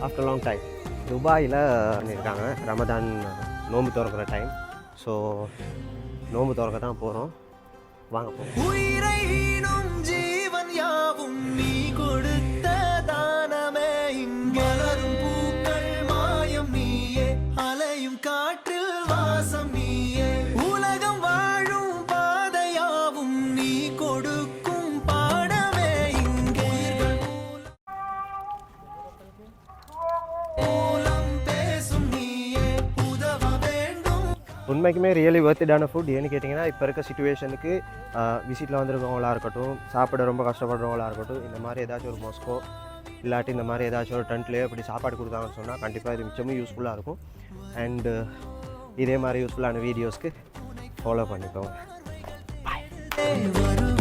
After long time துபாயில் இருக்காங்க ரமதான் நோன்பு திறக்கிற டைம். ஸோ நோன்பு திறக்க தான் போகிறோம். வாங்க போகிறோம். ஜீவன் யாவும் நீ கொடுத்த தானமே, மலரும் பூக்கள் மாயம் நீயே, அலையும் காற்றில் வாசம் நீயே, உலகம் வாழும் பாதையாவும் நீ கொடுக்கும் பாடமே இங்கே. உண்மைக்குமே ரியலி வர்த்தான ஃபுட். ஏன்னு கேட்டிங்கன்னா இப்போ இருக்க சிச்சுவேஷனுக்கு விசிட்டில் வந்துருக்கவங்களாக இருக்கட்டும், சாப்பிட ரொம்ப கஷ்டப்படுறவங்களாக இருக்கட்டும், இந்த மாதிரி ஏதாச்சும் ஒரு மொஸ்கோ இல்லாட்டி இந்த மாதிரி ஏதாச்சும் ஒரு டென்ட்லேயே இப்படி சாப்பாடு கொடுத்தாங்கன்னு சொன்னால் கண்டிப்பாக இது மிச்சமும் யூஸ்ஃபுல்லாக இருக்கும். அண்டு இதே மாதிரி யூஸ்ஃபுல்லான வீடியோஸ்க்கு ஃபாலோ பண்ணிக்கோங்க. பாய்.